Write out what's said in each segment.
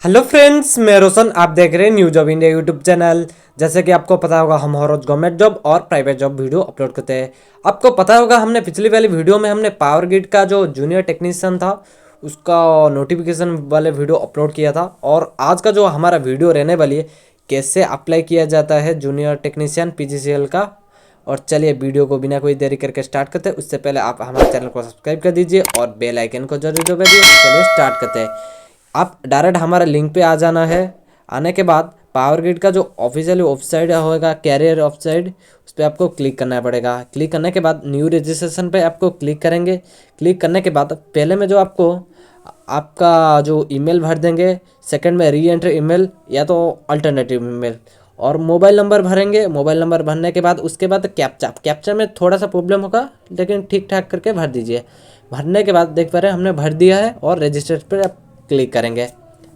Hello friends, मैं रोशन। आप देख रहे हैं new job India YouTube channel. जैसे कि आपको पता होगा, हम हर रोज गवर्नमेंट जॉब और प्राइवेट जॉब वीडियो अपलोड करते हैं। आपको पता होगा, हमने पिछली वाली वीडियो में हमने पावर ग्रिड का जो जूनियर टेक्नीशियन था उसका नोटिफिकेशन वाले वीडियो अपलोड किया था। और आज का जो हमारा वीडियो रहने वाली है, कैसे अप्लाई किया जाता है जूनियर टेक्नीशियन पीजीसीएल का। और चलिए वीडियो को बिना कोई देरी करके स्टार्ट करते हैं। उससे पहले आप हमारे चैनल को सब्सक्राइब कर दीजिए और बेल आइकन को जरूर दबा दीजिए। चलिए स्टार्ट करते हैं। आप डायरेक्ट हमारे लिंक पे आ जाना है। आने के बाद पावर ग्रिड का जो ऑफिशियल वेबसाइट होगा, कैरियर वेबसाइट, उस पर आपको क्लिक करना पड़ेगा। क्लिक करने के बाद न्यू रजिस्ट्रेशन पे आपको क्लिक करेंगे। क्लिक करने के बाद पहले में जो आपको आपका जो ईमेल भर देंगे, सेकंड में री एंटर ईमेल या तो अल्टरनेटिव ईमेल, और मोबाइल नंबर भरेंगे। मोबाइल नंबर भरने के बाद उसके बाद कैप्चा में थोड़ा सा प्रॉब्लम होगा, लेकिन ठीक ठाक करके भर दीजिए। भरने के बाद देख पा रहे हैं हमने भर दिया है, और रजिस्टर पर आप क्लिक करेंगे।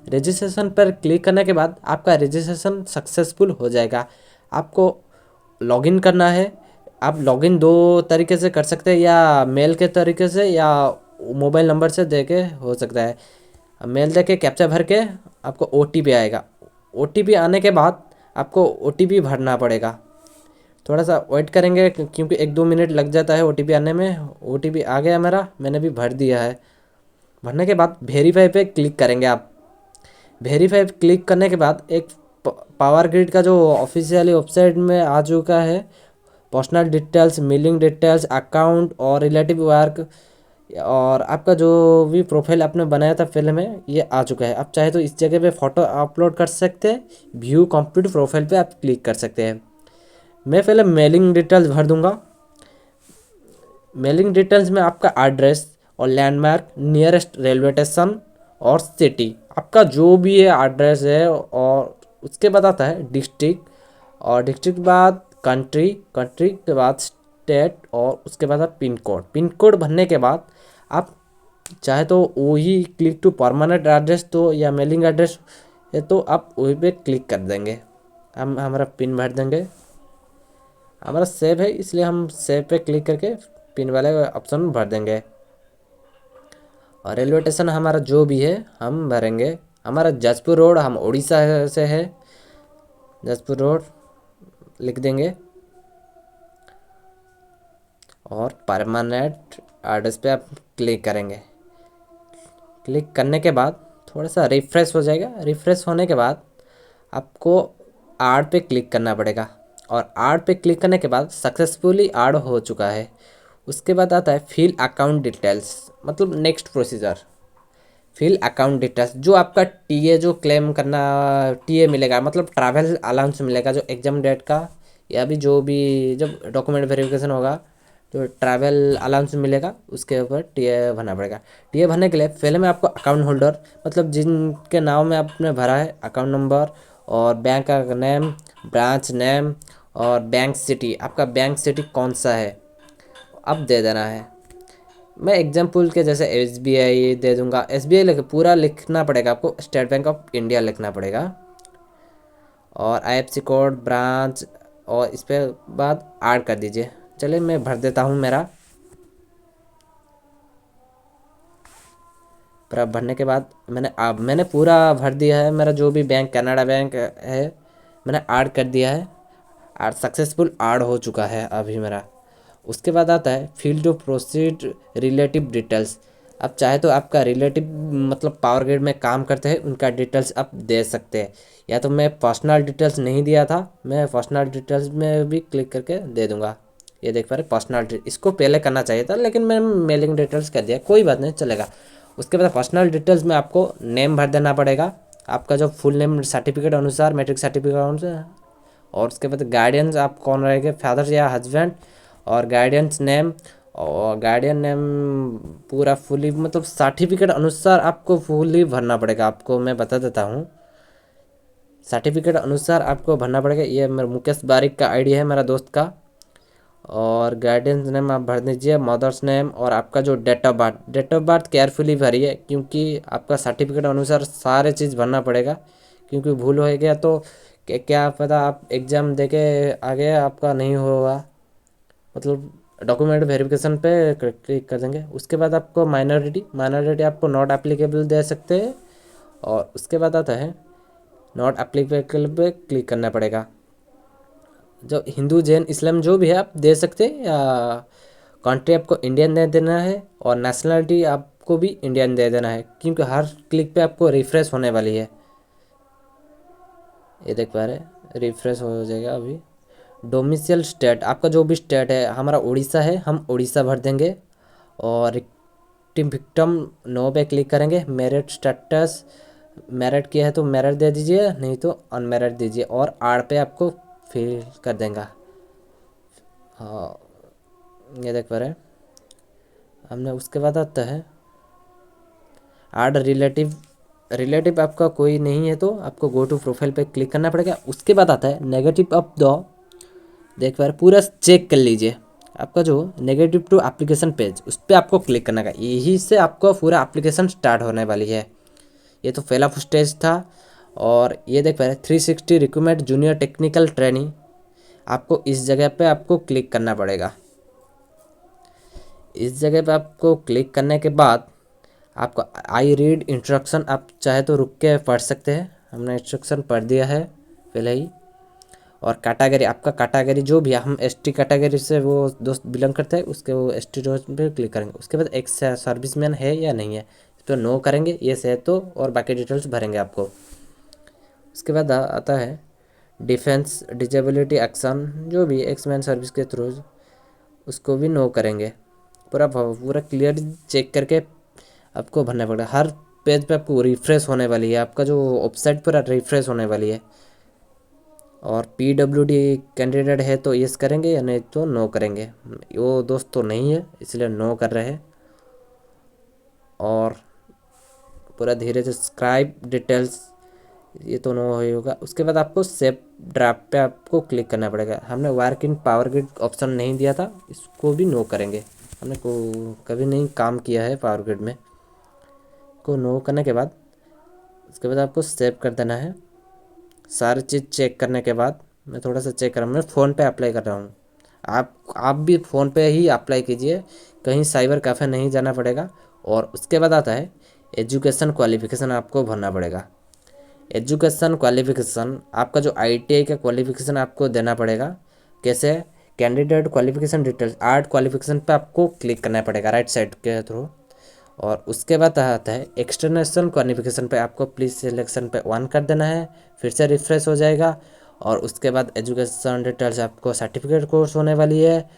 रजिस्ट्रेशन पर क्लिक करने के बाद आपका रजिस्ट्रेशन सक्सेसफुल हो जाएगा। आपको लॉगिन करना है। आप लॉगिन दो तरीके से कर सकते हैं, या मेल के तरीके से या मोबाइल नंबर से दे के हो सकता है। मेल दे के कैप्चा भर के आपको ओटीपी आएगा। ओटीपी आने के बाद आपको ओटीपी भरना पड़ेगा। थोड़ा सा वेट करेंगे क्योंकि 1-2 मिनट लग जाता है ओटीपी आने में। ओटीपी आ गया मेरा, मैंने भी भर दिया है। भरने के बाद वेरीफाई पे क्लिक करेंगे आप। वेरीफाई क्लिक करने के बाद एक पावर ग्रिड का जो ऑफिशियल वेबसाइट में आ चुका है, personal details, mailing details, account और रिलेटिव वर्क, और आपका जो भी प्रोफाइल आपने बनाया था फिल में, ये आ चुका है। आप चाहे तो इस जगह पे फ़ोटो अपलोड कर सकते हैं। व्यू कंप्लीट प्रोफाइल पे आप क्लिक कर सकते हैं। मैं पहले मेलिंग डिटेल्स भर दूंगा। मेलिंग डिटेल्स में आपका एड्रेस और लैंडमार्क, नियरेस्ट रेलवे स्टेशन और सिटी, आपका जो भी है एड्रेस है। और उसके बाद आता है डिस्ट्रिक्ट, और डिस्ट्रिक्ट के बाद कंट्री, कंट्री के बाद स्टेट, और उसके बाद आप पिन कोड। पिन कोड भरने के बाद आप चाहे तो वही क्लिक टू परमानेंट एड्रेस तो या मेलिंग एड्रेस है तो आप वही पे क्लिक कर देंगे। हम हमारा पिन भर देंगे। हमारा सेव है इसलिए हम सेव पे क्लिक करके पिन वाले ऑप्शन भर देंगे। और रेलवे स्टेशन हमारा जो भी है हम भरेंगे। हमारा जजपुर रोड, हम उड़ीसा से है, जजपुर रोड लिख देंगे। और परमानेंट एड्रेस पे आप क्लिक करेंगे। क्लिक करने के बाद थोड़ा सा रिफ़्रेश हो जाएगा। रिफ़्रेश होने के बाद आपको आड पे क्लिक करना पड़ेगा। और आड पे क्लिक करने के बाद सक्सेसफुली आड हो चुका है। उसके बाद आता है फिल अकाउंट डिटेल्स, मतलब next procedure. Fill account details, जो आपका टीए जो क्लेम करना, टीए मिलेगा मतलब ट्रैवल अलाउंस मिलेगा जो एग्जाम डेट का, या भी जो भी जब डॉक्यूमेंट वेरिफिकेशन होगा जो ट्रैवल अलाउंस मिलेगा उसके ऊपर टीए भरना पड़ेगा। टीए भरने के लिए पहले में आपको अकाउंट होल्डर, मतलब जिनके नाम में आपने भरा है, अकाउंट नंबर और बैंक का नेम, ब्रांच नेम और बैंक सिटी, आपका बैंक सिटी कौन सा है अब दे देना है। मैं एग्जाम्पल के जैसे एसबीआई दे दूंगा। एसबीआई लिख पूरा लिखना पड़ेगा आपको, स्टेट बैंक ऑफ इंडिया लिखना पड़ेगा। और आईएफएससी कोड, ब्रांच, और इस पे बाद ऐड कर दीजिए। चलिए मैं भर देता हूँ मेरा। पूरा भरने के बाद मैंने पूरा भर दिया है। मेरा जो भी बैंक, कनाडा बैंक है, मैंने ऐड कर दिया है। ऐड सक्सेसफुल ऐड हो चुका है अभी मेरा। उसके बाद आता है field of proceed relative details. आप चाहे तो आपका रिलेटिव मतलब पावर ग्रिड में काम करते हैं उनका डिटेल्स आप दे सकते हैं, या तो मैं पर्सनल डिटेल्स नहीं दिया था, मैं पर्सनल डिटेल्स में भी क्लिक करके दे दूंगा। ये देख पा रहे पर्सनल, इसको पहले करना चाहिए था लेकिन मैं मेलिंग डिटेल्स कर दिया, कोई बात नहीं चलेगा। उसके बाद पर्सनल डिटेल्स में आपको नेम भर देना पड़ेगा, आपका जो फुल नेम सर्टिफिकेट अनुसार, मैट्रिक सर्टिफिकेट अनुसार। और उसके बाद गार्डियंस आप कौन रहेंगे, फादर या हस्बैंड, और गार्डियंस नेम, और गार्डियन नेम पूरा फुली मतलब सर्टिफिकेट अनुसार आपको फुली भरना पड़ेगा। आपको मैं बता देता हूँ, सर्टिफिकेट अनुसार आपको भरना पड़ेगा। ये मेरा मुकेश बारिक का आईडी है, मेरा दोस्त का। और गार्डियंस नेम आप भर दीजिए, मदर्स नेम, और आपका जो date of birth, date of birth carefully भरिए क्योंकि आपका सर्टिफिकेट अनुसार सारे चीज़ भरना पड़ेगा। क्योंकि भूल हो गया तो क्या पता आप एग्ज़ाम देके आगे आपका नहीं होगा, मतलब डॉक्यूमेंट वेरिफिकेशन पे क्लिक कर देंगे। उसके बाद आपको माइनॉरिटी, माइनॉरिटी आपको नॉट एप्लीकेबल दे सकते हैं। और उसके बाद आता है नॉट एप्लीकेबल पे क्लिक करना पड़ेगा। जो हिंदू जैन इस्लाम जो भी है आप दे सकते हैं, या कंट्री आपको इंडियन दे देना है और नेशनलिटी आपको भी इंडियन दे देना है, क्योंकि हर क्लिक पे आपको रिफ्रेश होने वाली है। ये देख पा रहे रिफ्रेश हो जाएगा अभी। डोमिसाइल स्टेट आपका जो भी स्टेट है, हमारा उड़ीसा है, हम उड़ीसा भर देंगे। और विक्टिम विक्टम नो पे क्लिक करेंगे। मेरिट स्टेटस मेरिट किया है तो मेरिट दे दीजिए, नहीं तो अनमेरिट दीजिए। और आर पे आपको फिल कर देंगे। हाँ, ये देख पा रहे हैं हमने। उसके बाद आता है ऐड रिलेटिव। रिलेटिव आपका कोई नहीं है तो आपको गो टू प्रोफाइल पे क्लिक करना पड़ेगा। उसके बाद आता है नेगेटिव ऑफ द, देख पा रहे पूरा चेक कर लीजिए। आपका जो नेगेटिव टू एप्लीकेशन पेज, उस पर आपको क्लिक करना है। यही से आपको पूरा एप्लीकेशन स्टार्ट होने वाली है। ये तो पहला स्टेज था। और ये देख पा रहे 360 रिक्रूटमेंट जूनियर टेक्निकल ट्रेनिंग, आपको इस जगह पे आपको क्लिक करना पड़ेगा। इस जगह पे आपको क्लिक करने के बाद आपको आई रीड इंस्ट्रक्शन, आप चाहे तो रुक के पढ़ सकते हैं। हमने इंस्ट्रक्शन पढ़ दिया है पहले ही। और कैटेगरी, आपका कैटेगरी जो भी है, हम एसटी कैटेगरी से वो दोस्त बिलोंग करते हैं, उसके वो एसटी रोज पे क्लिक करेंगे। उसके बाद एक सर्विसमैन है या नहीं है, इस पर नो करेंगे, ये से है तो, और बाकी डिटेल्स भरेंगे आपको। उसके बाद आता है डिफेंस डिजेबिलिटी एक्शन, जो भी एक्समैन सर्विस के थ्रू, उसको भी नो करेंगे। पूरा पूरा क्लियर चेक करके आपको भरना पड़ेगा। हर पेज पे आपको रिफ्रेश होने वाली है, आपका जो वेबसाइट पूरा रिफ्रेश होने वाली है। और PWD कैंडिडेट है तो यस करेंगे, या नहीं तो नो करेंगे। वो दोस्त तो नहीं है इसलिए नो कर रहे हैं। और पूरा धीरे से सब्सक्राइब डिटेल्स, ये तो नो ही होगा। उसके बाद आपको सेव ड्राफ्ट पे आपको क्लिक करना पड़ेगा। हमने work in power grid option नहीं दिया था, इसको भी नो करेंगे। हमने को कभी नहीं काम किया है पावर ग्रिड में। को नो करने के बाद उसके बाद आपको सेव कर देना है। सारी चीज़ चेक करने के बाद, मैं थोड़ा सा चेक कर रहा हूँ, मैं फ़ोन पे अप्लाई कर रहा हूँ। आप भी फ़ोन पे ही अप्लाई कीजिए, कहीं साइबर कैफ़े नहीं जाना पड़ेगा। और उसके बाद आता है एजुकेशन क्वालिफ़िकेशन, आपको भरना पड़ेगा। एजुकेशन क्वालिफ़िकेशन आपका जो ITI का क्वालिफ़िकेशन आपको देना पड़ेगा। कैसे? Candidate qualification details, art qualification पे आपको क्लिक करना पड़ेगा राइट साइड के थ्रू। और उसके बाद आता है एक्सटर्नल क्वालिफिकेशन पे आपको प्लीज़ सिलेक्शन पे 1 कर देना है, फिर से रिफ्रेश हो जाएगा। और उसके बाद एजुकेशन डिटेल्स, आपको सर्टिफिकेट कोर्स होने वाली है।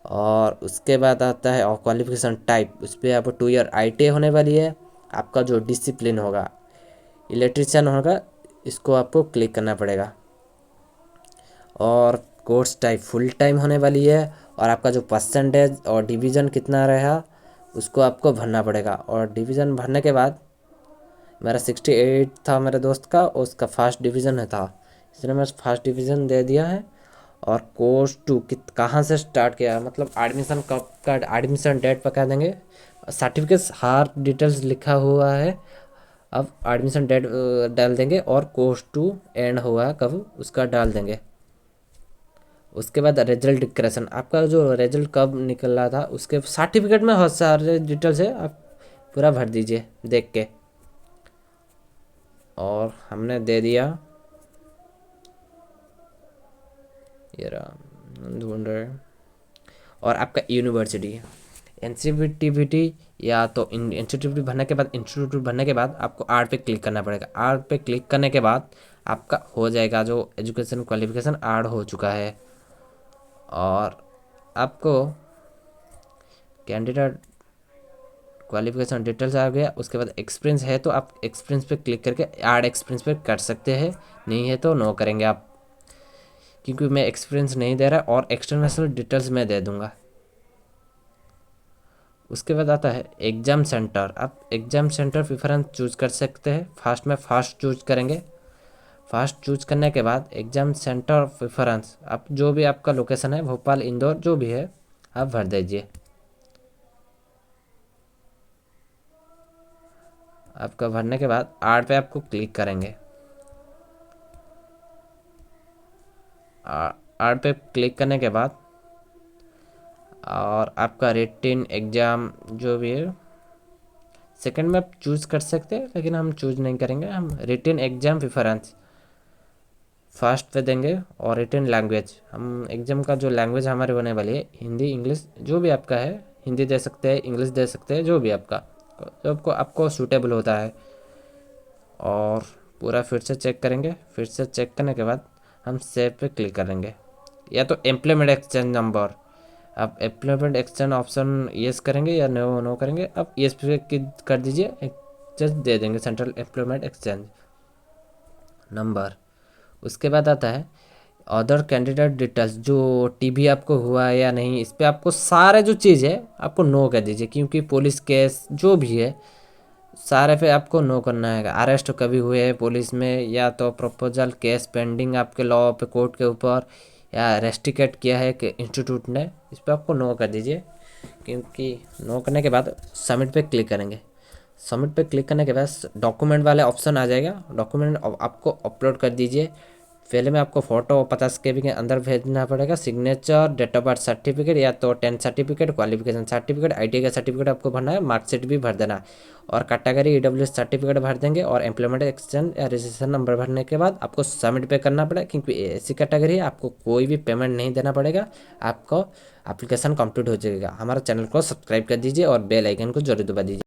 और उसके बाद आता है और क्वालिफिकेशन टाइप, उस पर आपको 2 ईयर ITI होने वाली है। आपका जो डिसिप्लिन होगा इलेक्ट्रीशियन होगा, इसको आपको क्लिक करना पड़ेगा। और कोर्स टाइप फुल टाइम होने वाली है। और आपका जो परसेंटेज और डिवीज़न कितना रहा, उसको आपको भरना पड़ेगा। और डिवीज़न भरने के बाद मेरा 68 था मेरे दोस्त का, और उसका फर्स्ट डिवीज़न था, इसलिए मैं फर्स्ट डिवीज़न दे दिया है। और कोर्स 2 कहाँ से स्टार्ट किया, मतलब एडमिशन कब का, एडमिशन डेट पका देंगे। सर्टिफिकेट्स हर डिटेल्स लिखा हुआ है, अब एडमिशन डेट डाल देंगे। और कोर्स 2 एंड हुआ कब, उसका डाल देंगे। उसके बाद रिजल्ट डिक्लेरेशन, आपका जो रिजल्ट कब निकला था उसके सर्टिफिकेट में बहुत सारे डिटेल्स है, आप पूरा भर दीजिए देख के। और हमने दे दिया, ये रहा ढूंढ रहे। और आपका यूनिवर्सिटी NCVT, या तो इंस्टीट्यूट भरने के बाद, इंस्टीट्यूट भरने के बाद आपको आर्ट पे क्लिक करना पड़ेगा। आर्ट पे क्लिक करने के बाद आपका हो जाएगा जो एजुकेशन क्वालिफिकेशन आर्ट हो चुका है। और आपको कैंडिडेट क्वालिफिकेशन डिटेल्स आ गया। उसके बाद एक्सपीरियंस है तो आप एक्सपीरियंस पे क्लिक करके ऐड एक्सपीरियंस पे कर सकते हैं, नहीं है तो नो करेंगे आप, क्योंकि मैं एक्सपीरियंस नहीं दे रहा। और एक्सटर्नल डिटेल्स मैं दे दूंगा। उसके बाद आता है एग्ज़ाम सेंटर, आप एग्ज़ाम सेंटर प्रेफरेंस चूज कर सकते हैं। फास्ट में फास्ट चूज करेंगे। फास्ट चूज करने के बाद एग्ज़ाम सेंटर प्रेफरेंस, आप जो भी आपका लोकेशन है, भोपाल, इंदौर, जो भी है आप भर दीजिए। आपका भरने के बाद आर्ट पे आपको क्लिक करेंगे। आर्ट पे क्लिक करने के बाद और आपका रिटन एग्ज़ाम जो भी है सेकंड में आप चूज़ कर सकते हैं, लेकिन हम चूज़ नहीं करेंगे। हम रिटन एग्जाम प्रेफरेंस फर्स्ट पे देंगे और रिटन लैंग्वेज, हम एग्जाम का जो लैंग्वेज हमारे होने वाली है हिंदी इंग्लिश जो भी आपका है, हिंदी दे सकते हैं, इंग्लिश दे सकते हैं, जो भी आपका जो आपको सूटेबल होता है। और पूरा फिर से चेक करेंगे। फिर से चेक करने के बाद हम सेव पे क्लिक करेंगे। या तो एम्प्लॉयमेंट एक्सचेंज नंबर, आप एम्प्लॉयमेंट एक्सचेंज ऑप्शन येस करेंगे या नो करेंगे। आप येस पे क्लिक कर दीजिए, जस्ट दे देंगे सेंट्रल एम्प्लॉयमेंट एक्सचेंज नंबर। उसके बाद आता है अदर कैंडिडेट डिटेल्स, जो टीबी आपको हुआ है या नहीं, इस पर आपको सारे जो चीज़ है आपको नो कर दीजिए, क्योंकि पुलिस केस जो भी है सारे पे आपको नो करना है। अरेस्ट कभी हुए हैं पुलिस में, या तो प्रपोजल केस पेंडिंग आपके लॉ पे कोर्ट के ऊपर, या रेस्ट्रिकेट किया है कि इंस्टीट्यूट ने, इस पर आपको नो कर दीजिए। क्योंकि नो करने के बाद सबमिट पे क्लिक करेंगे। सबमिट पे क्लिक करने के बाद डॉक्यूमेंट वाले ऑप्शन आ जाएगा, डॉक्यूमेंट आपको अपलोड कर दीजिए। पहले में आपको फ़ोटो 50 KB के अंदर भेजना पड़ेगा, signature, date of birth certificate, या तो 10th certificate, qualification certificate, ITI का सर्टिफिकेट आपको भरना है, मार्कशीट भी भर देना है। और कैटेगरी EWS सर्टिफिकेट भर देंगे, और एम्प्लॉयमेंट एक्सचेंज या रजिस्ट्रेशन नंबर भरने के बाद आपको सबमिट पे करना पड़ेगा। क्योंकि ऐसी कैटेगरी है आपको कोई भी पेमेंट नहीं देना पड़ेगा, आपको एप्लीकेशन कंप्लीट हो जाएगा। हमारे चैनल को सब्सक्राइब कर दीजिए और बेल आइकन को जरूर दबा दीजिए।